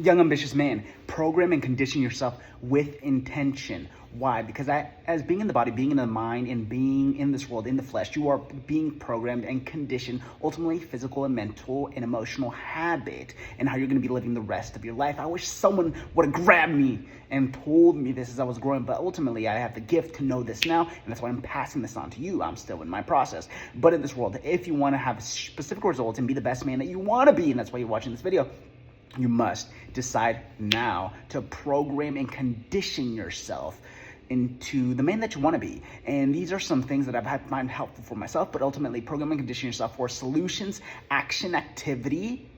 Young ambitious man, program and condition yourself with intention. Why? Because as being in the body, being in the mind, and being in this world, in the flesh, you are being programmed and conditioned, ultimately physical and mental and emotional habit, and how you're going to be living the rest of your life. I wish someone would have grabbed me and told me this as I was growing, but ultimately I have the gift to know this now, and that's why I'm passing this on to you. I'm still in my process. But in this world, if you want to have specific results and be the best man that you want to be, and that's why you're watching this video, you must decide now to program and condition yourself into the man that you want to be. And these are some things that I've found helpful for myself, but ultimately program and condition yourself for solutions, action, activity,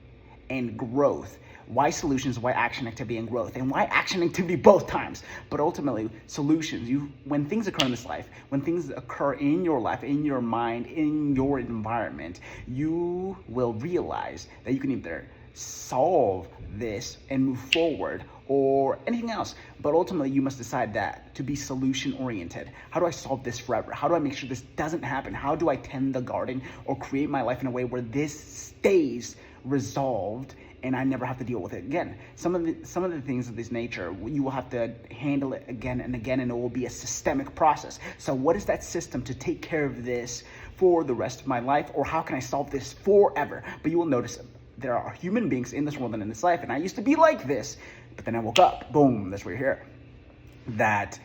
and growth. Why solutions, why action, activity, and growth, and why action, activity both times? But ultimately, solutions. When things occur in this life, when things occur in your life, in your mind, in your environment, you will realize that you can either solve this and move forward or anything else. But ultimately, you must decide that to be solution oriented. How do I solve this forever? How do I make sure this doesn't happen? How do I tend the garden or create my life in a way where this stays resolved and I never have to deal with it again? Some of the things of this nature, you will have to handle it again and again, and it will be a systemic process. So what is that system to take care of this for the rest of my life, or how can I solve this forever? But you will notice there are human beings in this world and in this life, and I used to be like this, but then I woke up, boom, that's why you're here. That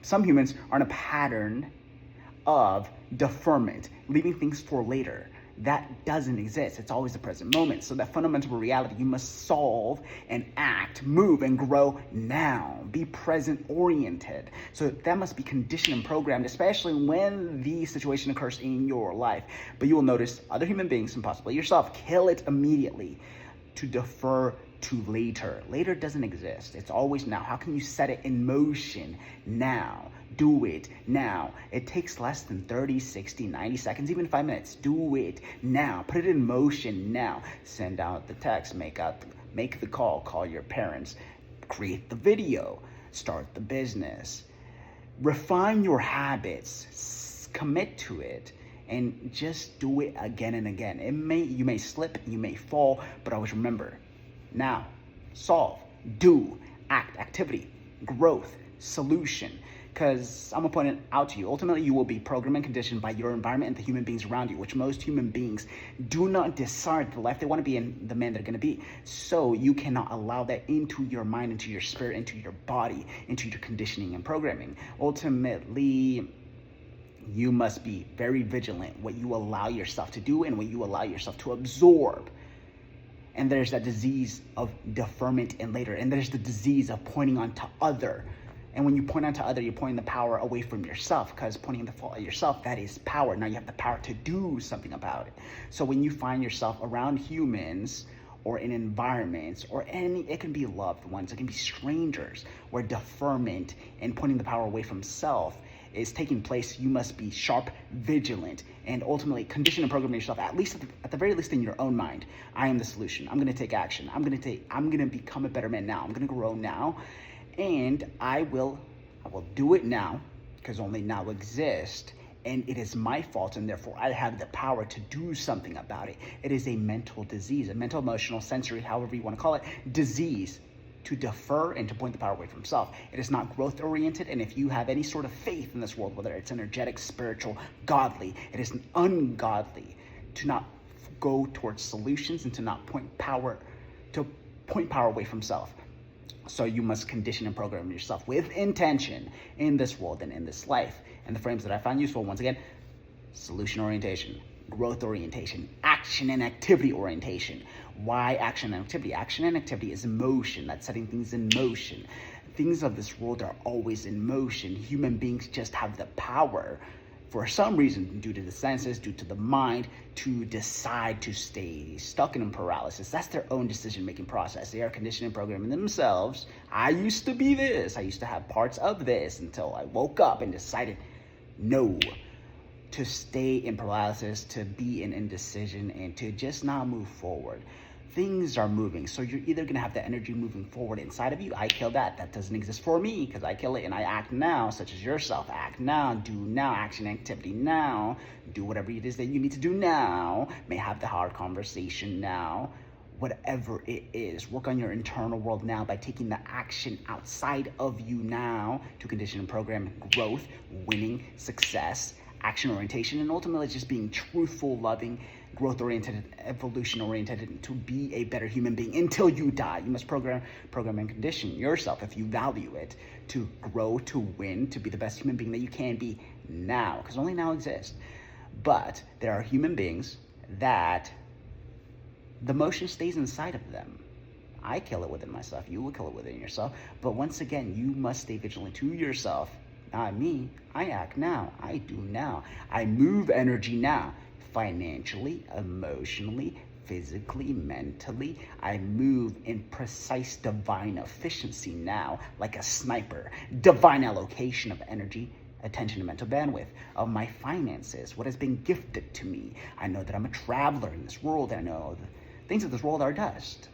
some humans are in a pattern of deferment, leaving things for later. That doesn't exist. It's always the present moment. So that fundamental reality, you must solve and act, move and grow now. Be present oriented. So that must be conditioned and programmed, especially when the situation occurs in your life. But you will notice other human beings and possibly yourself kill it immediately to defer to later. Later doesn't exist. It's always now. How can you set it in motion now? Do it now. It takes less than 30, 60, 90 seconds, even 5 minutes. Do it now. Put it in motion now. Send out the text, make the call your parents, create the video, start the business. Refine your habits, commit to it, and just do it again and again. You may slip, you may fall, but always remember, now, solve, do, act, activity, growth, solution. Because I'm going to point it out to you. Ultimately, you will be programmed and conditioned by your environment and the human beings around you, which most human beings do not decide the life they want to be and the man they're going to be. So you cannot allow that into your mind, into your spirit, into your body, into your conditioning and programming. Ultimately, you must be very vigilant what you allow yourself to do and what you allow yourself to absorb. And there's that disease of deferment and later. And there's the disease of pointing on to other. And when you point on to other, you're pointing the power away from yourself, because pointing the fault at yourself, that is power. Now you have the power to do something about it. So when you find yourself around humans or in environments or it can be loved ones, it can be strangers, where deferment and pointing the power away from self is taking place, you must be sharp, vigilant, and ultimately condition and program yourself, at the very least in your own mind. I am the solution. I'm going to take action. I'm going to become a better man now. I'm going to grow now. And I will do it now, because only now exists, and it is my fault, and therefore I have the power to do something about it. It is a mental disease, a mental, emotional, sensory, however you want to call it, disease, to defer and to point the power away from self. It is not growth oriented, and if you have any sort of faith in this world, whether it's energetic, spiritual, godly, it is ungodly to not go towards solutions and to not point power away from self. So you must condition and program yourself with intention in this world and in this life. And the frames that I found useful, once again, solution orientation, growth orientation, action and activity orientation. Why action and activity? Action and activity is motion. That's setting things in motion. Things of this world are always in motion. Human beings just have the power, for some reason, due to the senses, due to the mind, to decide to stay stuck in paralysis. That's their own decision-making process. They are conditioning and programming themselves. I used to be this. I used to have parts of this until I woke up and decided, no, to stay in paralysis, to be in indecision, and to just not move forward. Things are moving, so you're either going to have the energy moving forward inside of you. I kill that. That doesn't exist for me, because I kill it and I act now, such as yourself. Act now, do now, action, activity now. Do whatever it is that you need to do now. May have the hard conversation now. whatever it is. Work on your internal world now by taking the action outside of you now to condition and program growth, winning, success, action orientation, and ultimately just being truthful, loving, growth-oriented, evolution-oriented, to be a better human being until you die. You must program and condition yourself, if you value it, to grow, to win, to be the best human being that you can be now, because only now exists. But there are human beings that the motion stays inside of them. I kill it within myself. You will kill it within yourself. But once again, you must stay vigilant to yourself. Not me. I act now. I do now. I move energy now. Financially, emotionally, physically, mentally. I move in precise divine efficiency now, like a sniper. Divine allocation of energy, attention, and mental bandwidth, of my finances, what has been gifted to me. I know that I'm a traveler in this world, and I know the things of this world are dust.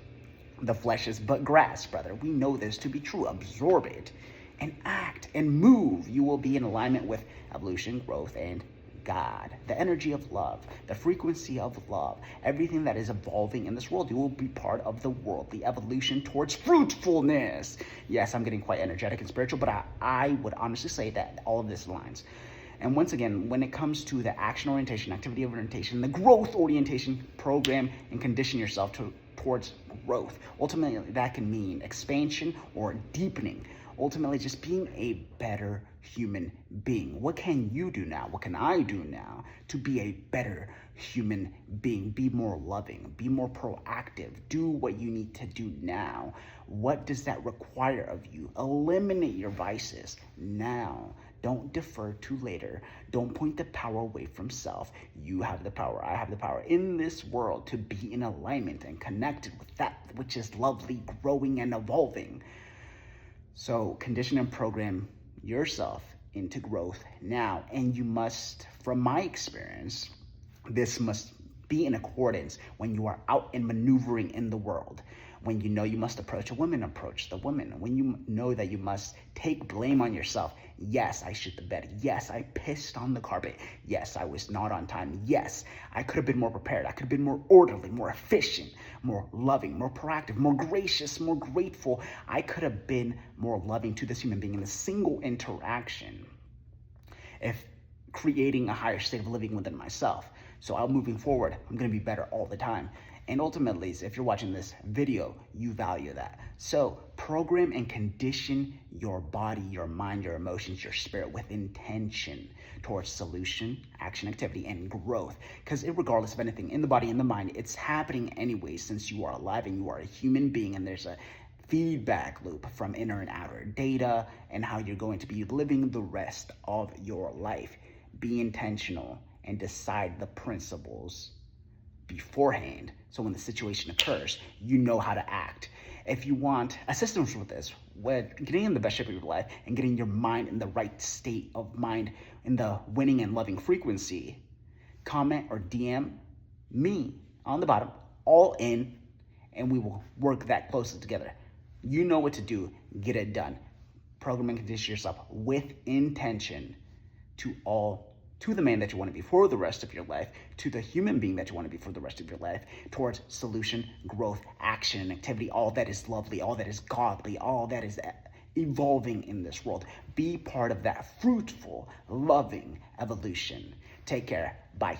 The flesh is but grass, brother. We know this to be true. Absorb it and act and move. You will be in alignment with evolution, growth, and God, the energy of love, the frequency of love, everything that is evolving in this world. You will be part of the world, the evolution towards fruitfulness. Yes, I'm getting quite energetic and spiritual, but I would honestly say that all of this aligns. And once again, when it comes to the action orientation, activity orientation, the growth orientation, program and condition yourself towards growth. Ultimately, that can mean expansion or deepening. Ultimately, just being a better human being. What can you do now? What can I do now to be a better human being? Be more loving, be more proactive, do what you need to do now. What does that require of you? Eliminate your vices now. Don't defer to later. Don't point the power away from self. You have the power. I have the power in this world to be in alignment and connected with that which is lovely, growing, and evolving. So condition and program yourself into growth now. And you must, from my experience, this must be in accordance when you are out and maneuvering in the world. When you know you must approach a woman, approach the woman. When you know that you must take blame on yourself. Yes, I shit the bed. Yes, I pissed on the carpet. Yes, I was not on time. Yes, I could have been more prepared. I could have been more orderly, more efficient, more loving, more proactive, more gracious, more grateful. I could have been more loving to this human being in a single interaction, if creating a higher state of living within myself. So moving forward, I'm going to be better all the time. And ultimately, if you're watching this video, you value that. So program and condition your body, your mind, your emotions, your spirit with intention towards solution, action, activity, and growth. Because regardless of anything in the body and the mind, it's happening anyway, since you are alive and you are a human being, and there's a feedback loop from inner and outer data and how you're going to be living the rest of your life. Be intentional and decide the principles beforehand, so when the situation occurs, you know how to act. If you want assistance with this, with getting in the best shape of your life and getting your mind in the right state of mind, in the winning and loving frequency, comment or DM me on the bottom, all in, and we will work that closely together. You know what to do. Get it done. Program and condition yourself with intention to the man that you want to be for the rest of your life, to the human being that you want to be for the rest of your life, towards solution, growth, action, and activity, all that is lovely, all that is godly, all that is evolving in this world. Be part of that fruitful, loving evolution. Take care. Bye.